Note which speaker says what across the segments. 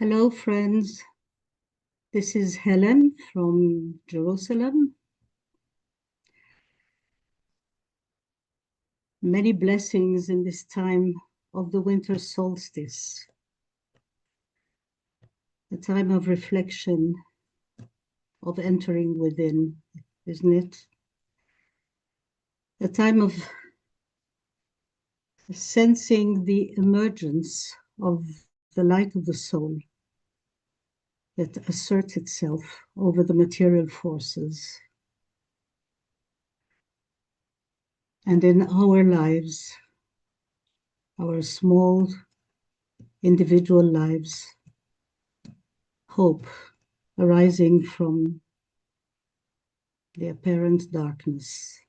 Speaker 1: Hello, friends. This is Helen from Jerusalem. Many blessings in this time of the winter solstice, a time of reflection, of entering within, isn't it? A time of sensing the emergence of the light of the soul that asserts itself over the material forces. And in our lives, our small individual lives, hope arising from the apparent darkness.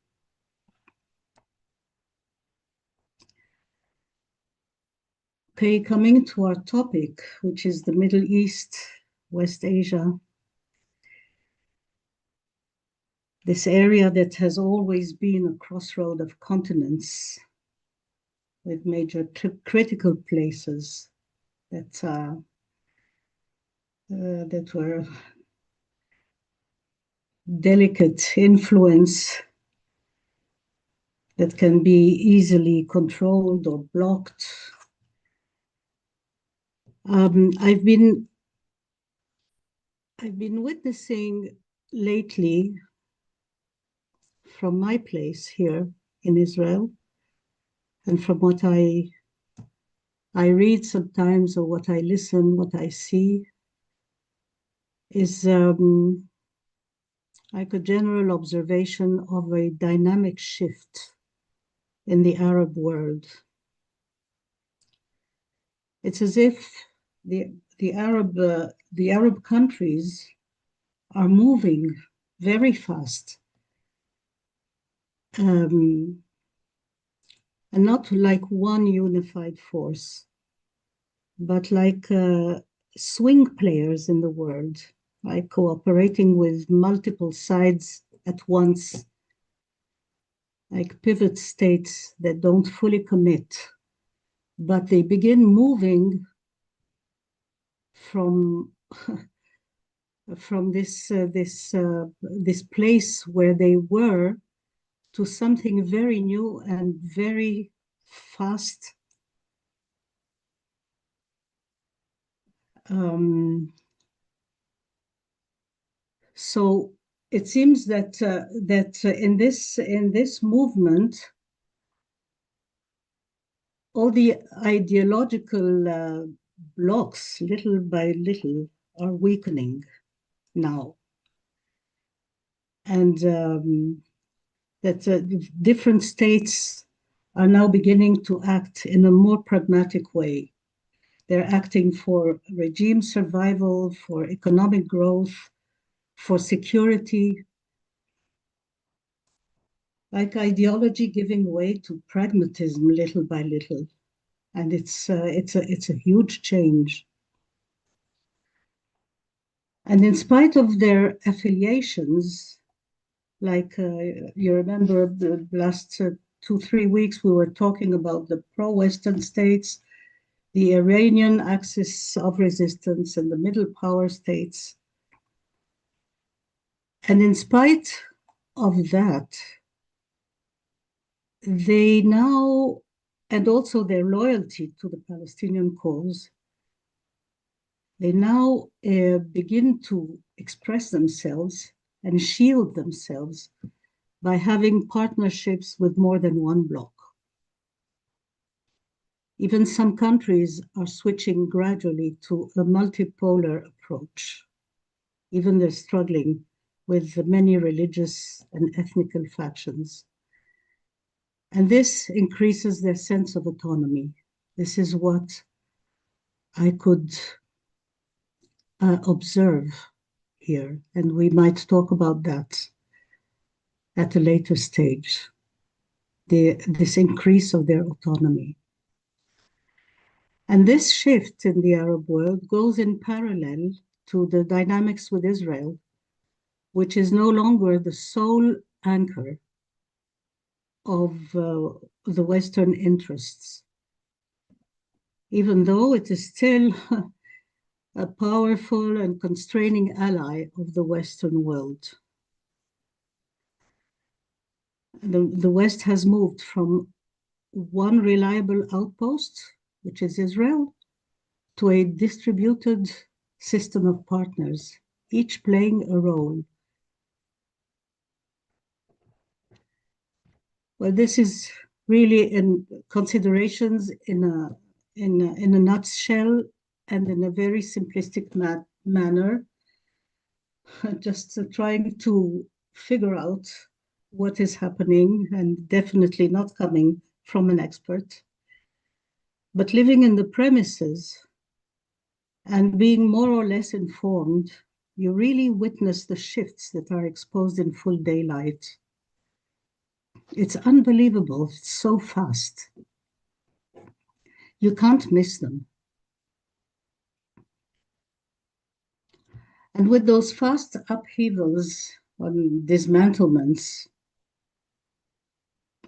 Speaker 1: Okay, coming to our topic, which is the Middle East, West Asia, this area that has always been a crossroad of continents with major critical places that were delicate influence that can be easily controlled or blocked. I've been witnessing lately from my place here in Israel, and from what I read sometimes, or what I listen, what I see, is like a general observation of a dynamic shift in the Arab world. It's as if the Arab countries are moving very fast, and not like one unified force, but like swing players in the world, like cooperating with multiple sides at once, like pivot states that don't fully commit, but they begin moving from this place where they were to something very new and very fast. So it seems that in this movement, all the ideological blocks, little by little, are weakening now, and that different states are now beginning to act in a more pragmatic way. They're acting for regime survival, for economic growth, for security, like ideology giving way to pragmatism little by little. And it's a huge change. And in spite of their affiliations, like you remember the last 2-3 weeks, we were talking about the pro-Western states, the Iranian axis of resistance, and the middle power states. And in spite of that, they now, and also their loyalty to the Palestinian cause, they now begin to express themselves and shield themselves by having partnerships with more than one bloc. Even some countries are switching gradually to a multipolar approach. Even they're struggling with the many religious and ethnical factions. And this increases their sense of autonomy. This is what I could observe here, and we might talk about that at a later stage, this increase of their autonomy. And this shift in the Arab world goes in parallel to the dynamics with Israel, which is no longer the sole anchor of the Western interests, even though it is still a powerful and constraining ally of the Western world. The West has moved from one reliable outpost, which is Israel, to a distributed system of partners, each playing a role. Well, this is really in considerations in a nutshell and in a very simplistic manner, just trying to figure out what is happening and definitely not coming from an expert, but living in the premises and being more or less informed, you really witness the shifts that are exposed in full daylight. It's unbelievable. It's so fast. You can't miss them. And with those fast upheavals and dismantlements,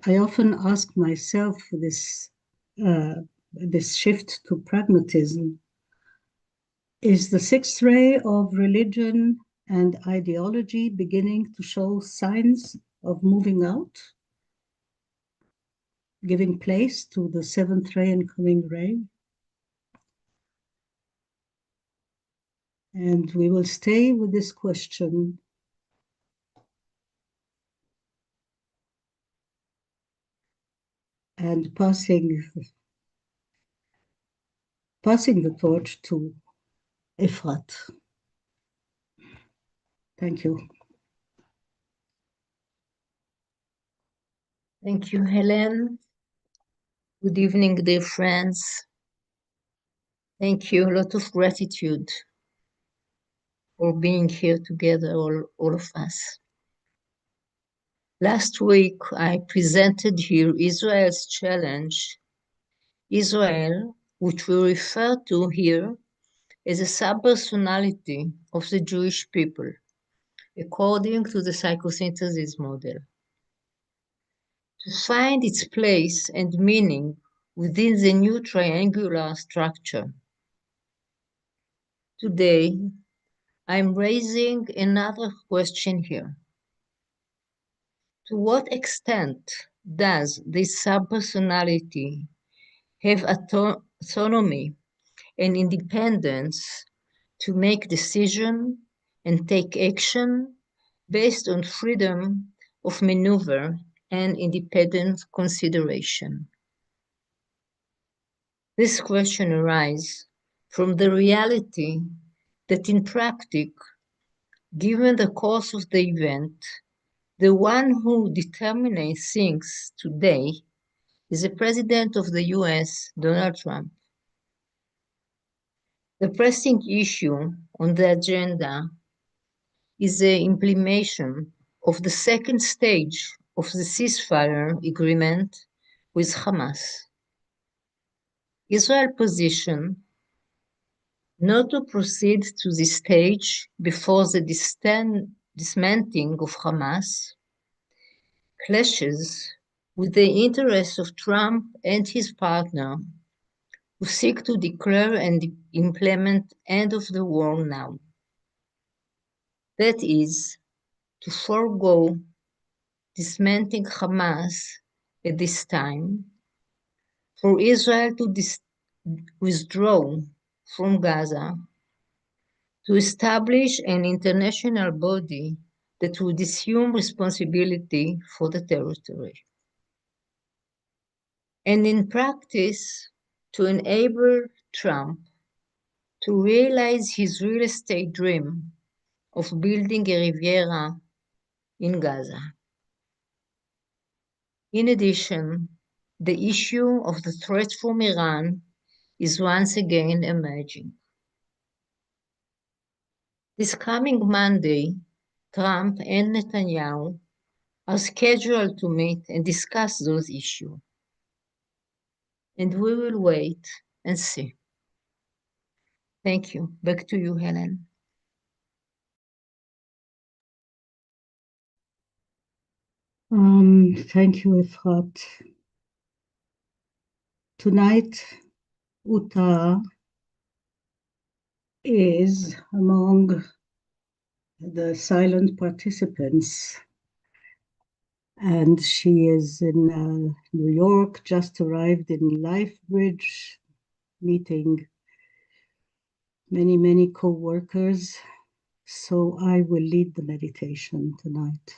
Speaker 1: I often ask myself this shift to pragmatism. Is the sixth ray of religion and ideology beginning to show signs of moving out, giving place to the seventh ray and coming ray? And we will stay with this question and passing the torch to Efrat. Thank you.
Speaker 2: Thank you, Helen. Good evening, dear friends. Thank you. A lot of gratitude for being here together, all of us. Last week, I presented here Israel's challenge. Israel, which we refer to here as a sub-personality of the Jewish people, according to the psychosynthesis model. To find its place and meaning within the new triangular structure. Today, I'm raising another question here. To what extent does this sub-personality have autonomy and independence to make decisions and take action based on freedom of maneuver and independent consideration? This question arises from the reality that in practice, given the course of the event, the one who determines things today is the President of the US, Donald Trump. The pressing issue on the agenda is the implementation of the second stage of the ceasefire agreement with Hamas. Israel's position not to proceed to this stage before the dismantling of Hamas clashes with the interests of Trump and his partner, who seek to declare and implement end of the war now. That is, to forego dismantling Hamas at this time, for Israel to withdraw from Gaza, to establish an international body that would assume responsibility for the territory. And in practice, to enable Trump to realize his real estate dream of building a Riviera in Gaza. In addition, the issue of the threat from Iran is once again emerging. This coming Monday, Trump and Netanyahu are scheduled to meet and discuss those issues. And we will wait and see. Thank you. Back to you, Helen.
Speaker 1: Thank you, Efrat. Tonight, Uta is among the silent participants, and she is in New York, just arrived in Lifebridge, meeting many co-workers. So I will lead the meditation tonight.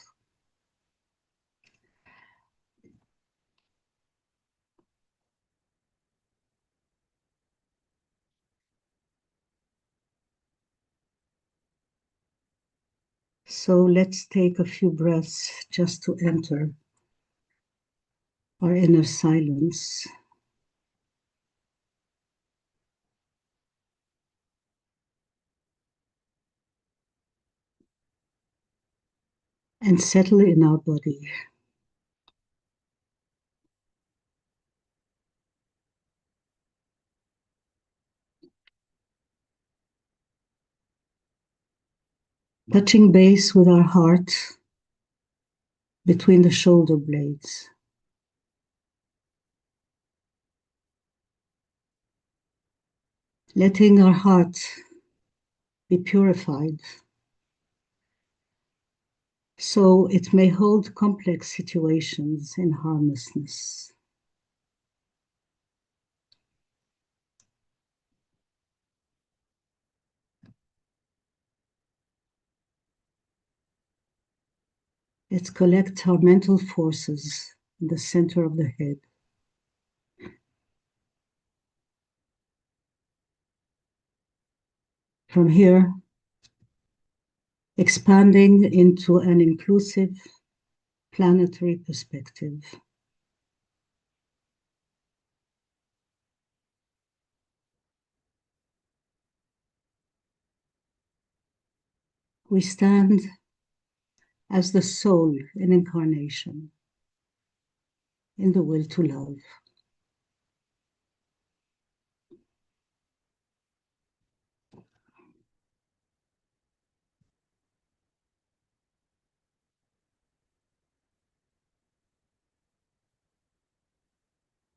Speaker 1: So let's take a few breaths just to enter our inner silence. And settle in our body. Touching base with our heart between the shoulder blades. Letting our heart be purified so it may hold complex situations in harmlessness. Let's collect our mental forces in the center of the head. From here, expanding into an inclusive planetary perspective. We stand as the soul in incarnation, in the will to love.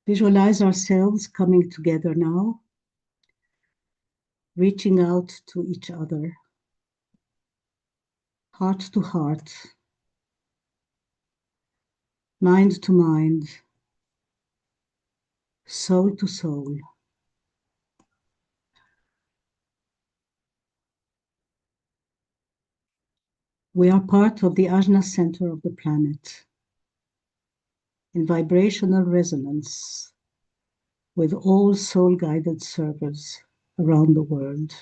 Speaker 1: Visualize ourselves coming together now, reaching out to each other, heart to heart, mind to mind, soul to soul. We are part of the Ajna center of the planet, in vibrational resonance with all soul-guided servers around the world.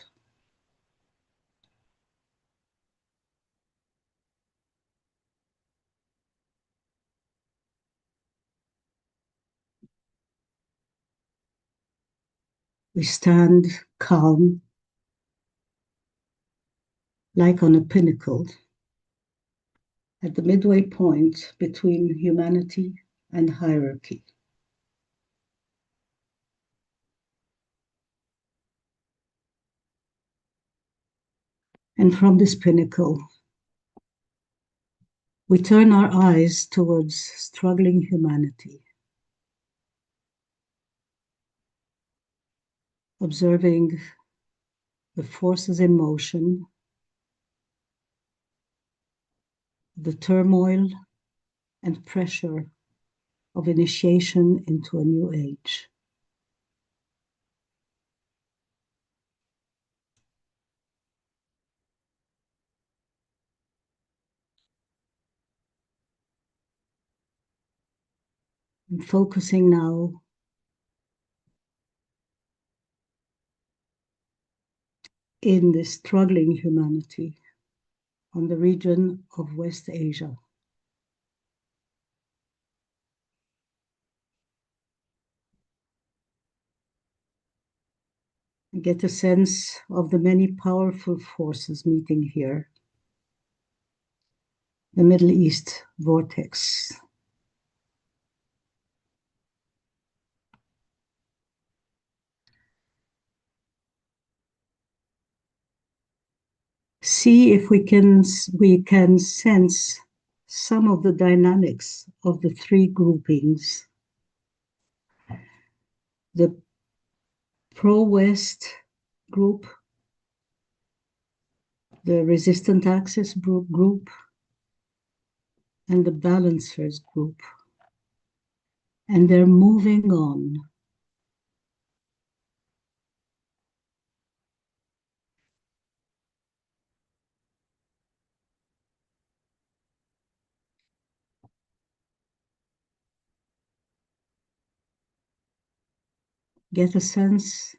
Speaker 1: We stand calm, like on a pinnacle, at the midway point between humanity and hierarchy. And from this pinnacle, we turn our eyes towards struggling humanity, observing the forces in motion, the turmoil and pressure of initiation into a new age. I'm focusing now in this struggling humanity on the region of West Asia. I get a sense of the many powerful forces meeting here. The Middle East vortex. See if we can sense some of the dynamics of the three groupings. The pro-West group the resistant access group, and the balancers group. And they're moving on. Get a sense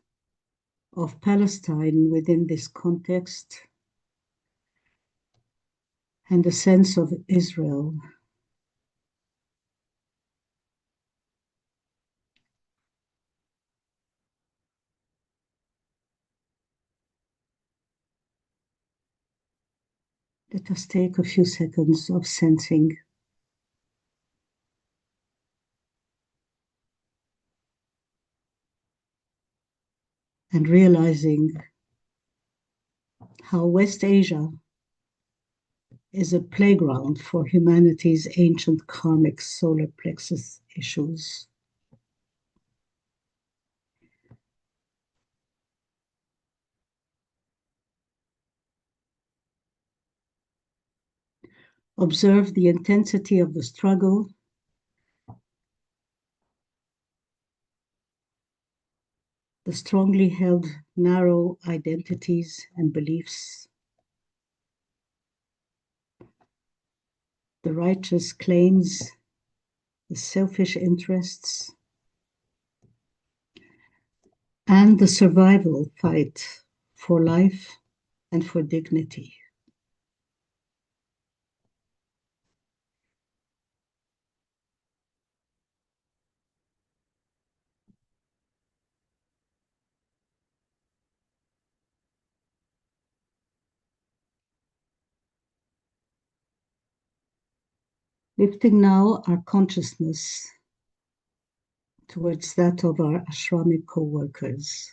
Speaker 1: of Palestine within this context and a sense of Israel. Let us take a few seconds of sensing. And realizing how West Asia is a playground for humanity's ancient karmic solar plexus issues. Observe the intensity of the struggle, the strongly held narrow identities and beliefs, the righteous claims, the selfish interests, and the survival fight for life and for dignity. Lifting now our consciousness towards that of our ashramic co-workers.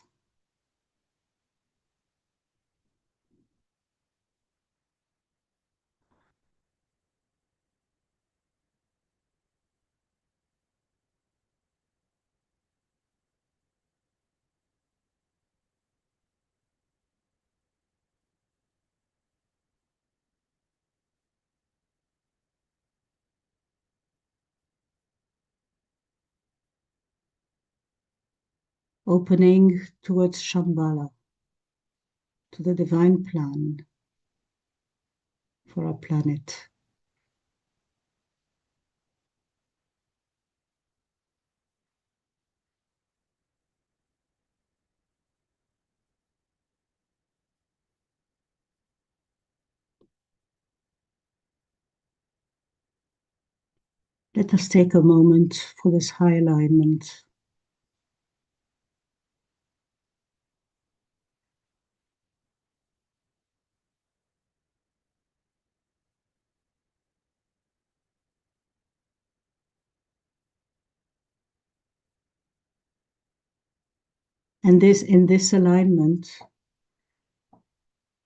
Speaker 1: Opening towards Shambhala, to the divine plan for our planet. Let us take a moment for this high alignment. And in this alignment,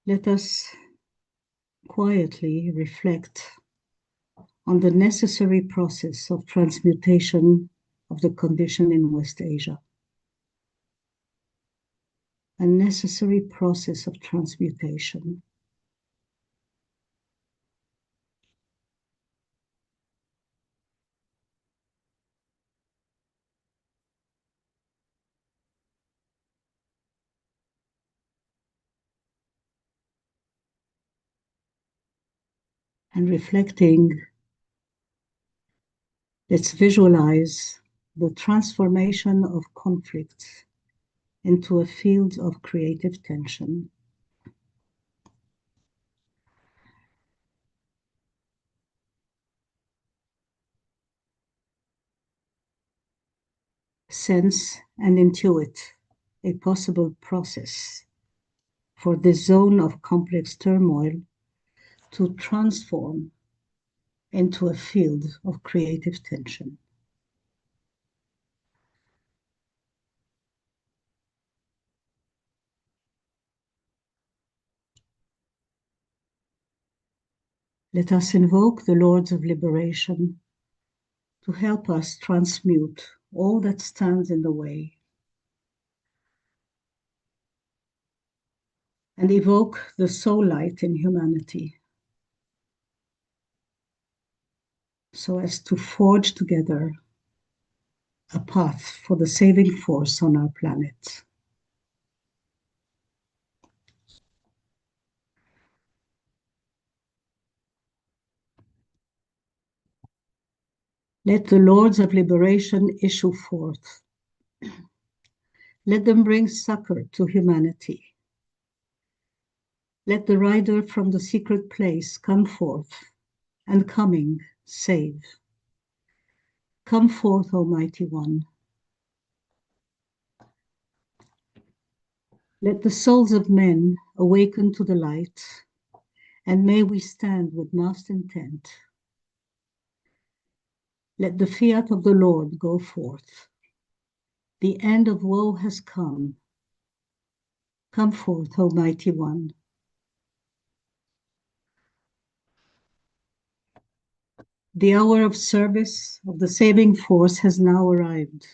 Speaker 1: let us quietly reflect on the necessary process of transmutation of the condition in West Asia. A necessary process of transmutation. And reflecting, let's visualize the transformation of conflict into a field of creative tension. Sense and intuit a possible process for this zone of complex turmoil to transform into a field of creative tension. Let us invoke the Lords of Liberation to help us transmute all that stands in the way and evoke the soul light in humanity so as to forge together a path for the saving force on our planet. Let the Lords of Liberation issue forth. Let them bring succor to humanity. Let the rider from the secret place come forth, and coming, save. Come forth, Almighty One. Let the souls of men awaken to the light, and may we stand with massed intent. Let the fiat of the Lord go forth. The end of woe has come. Come forth, Almighty One. The hour of service of the saving force has now arrived.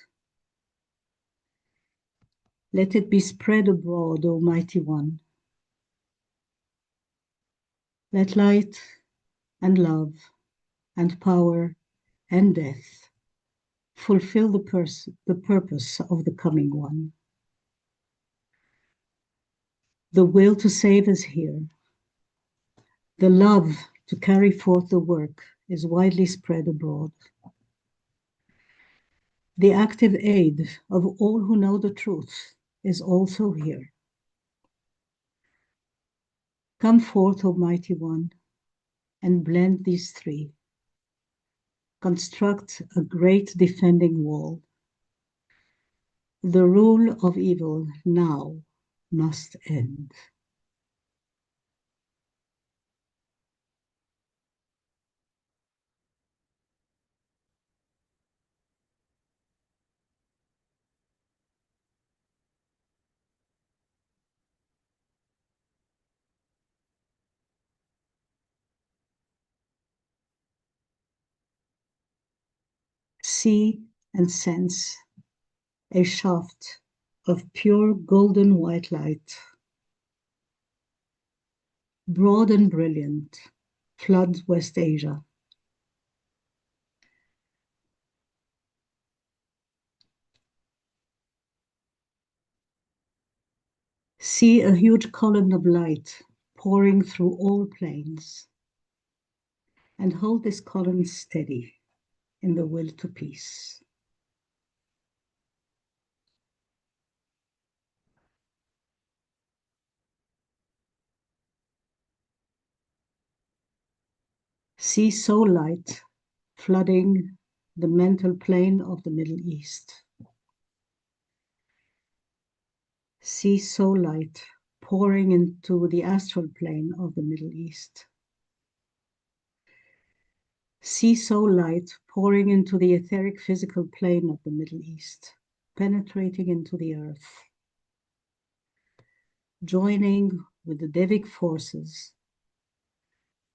Speaker 1: Let it be spread abroad, Almighty One. Let light and love and power and death fulfill the purpose of the coming one. The will to save is here. The love to carry forth the work is widely spread abroad. The active aid of all who know the truth is also here. Come forth, Almighty One, and blend these three. Construct a great defending wall. The rule of evil now must end. See and sense a shaft of pure golden white light, broad and brilliant, floods West Asia. See a huge column of light pouring through all planes, and hold this column steady in the will to peace. See soul light flooding the mental plane of the Middle East. See soul light pouring into the astral plane of the Middle East. See soul light pouring into the etheric physical plane of the Middle East, penetrating into the earth, joining with the Devic forces,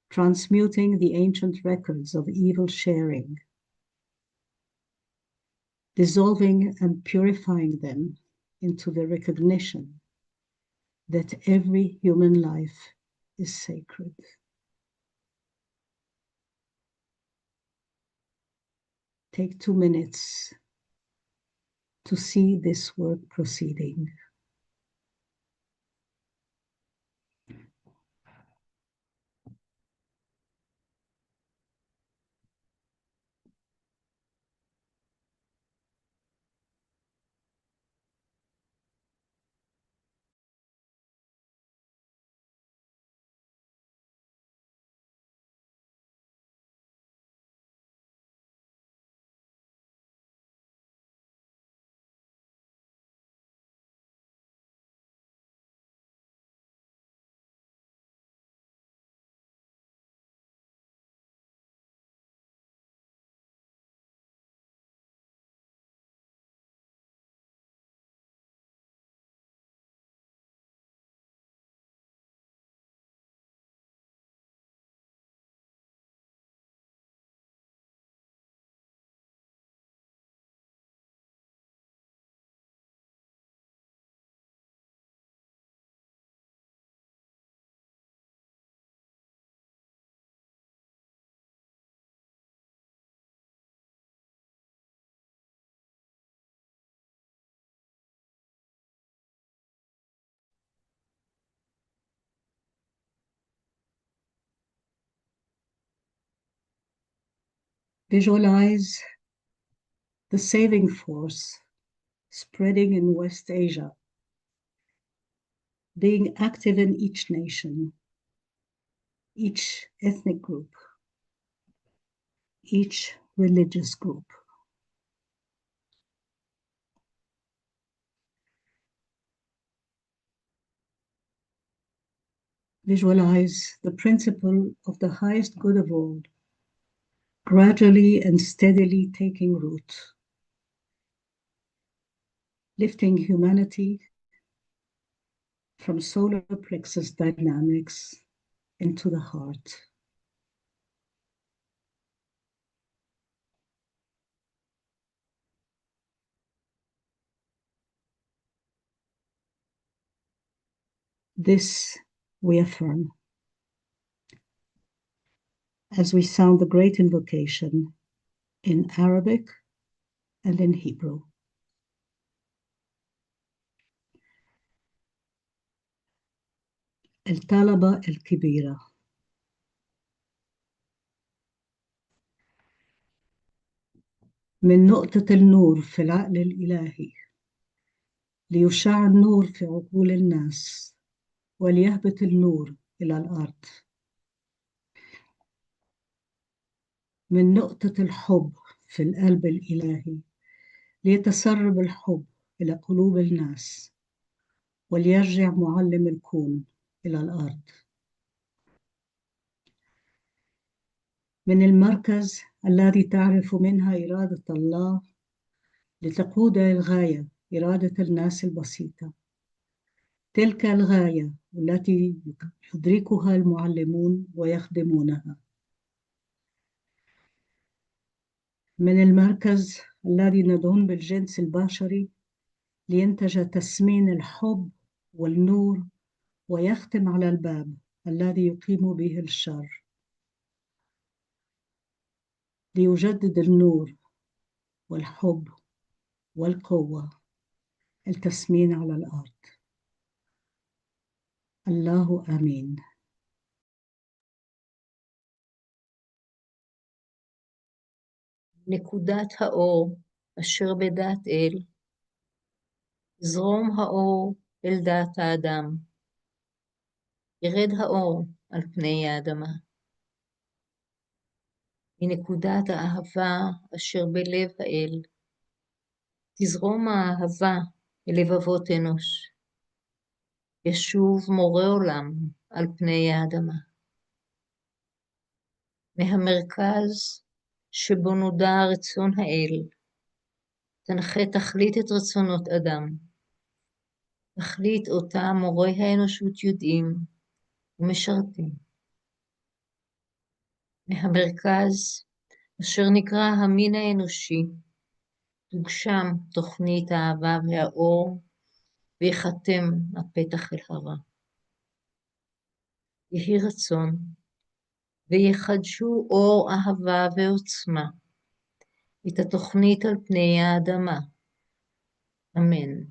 Speaker 1: transmuting the ancient records of evil sharing, dissolving and purifying them into the recognition that every human life is sacred. Take 2 minutes to see this work proceeding. Visualize the saving force spreading in West Asia, being active in each nation, each ethnic group, each religious group. Visualize the principle of the highest good of all, gradually and steadily taking root, lifting humanity from solar plexus dynamics into the heart. This we affirm as we sound the great invocation in Arabic and in Hebrew. الطلبة الكبيرة. من نقطة النور في العقل الإلهي ليشع النور في عقول الناس وليهبط النور إلى الأرض. من نقطة الحب في القلب الإلهي ليتسرب الحب إلى قلوب الناس وليرجع معلم الكون إلى الأرض. من المركز الذي تعرف منها إرادة الله لتقود الغاية إرادة الناس البسيطة، تلك الغاية التي يدركها المعلمون ويخدمونها. من المركز الذي ندعون بالجنس البشري لينتج تسمين الحب والنور ويختم على الباب الذي يقيم به الشر، ليجدد النور والحب والقوة التسمين على الأرض. الله آمين.
Speaker 2: נקודת האור אשר בדעת אל, יזרום האור אל דעת האדם, ירד האור על פני האדמה. מנקודת האהבה אשר בלב האל, תזרום האהבה אל לבבות אנוש, ישוב מורה עולם על פני האדמה. מהמרכז שבו נודע רצון האל, תנחה תכלית את רצונות אדם, תכלית אותה מורי האנושות יודעים ומשרתים. מהמרכז אשר נקרא המין האנושי, תוגשם תוכנית האהבה והאור, ויחתם הפתח אל הרע. יהי רצון, ויחדשו אור אהבה ועוצמה, את התוכנית על פני האדמה. אמן.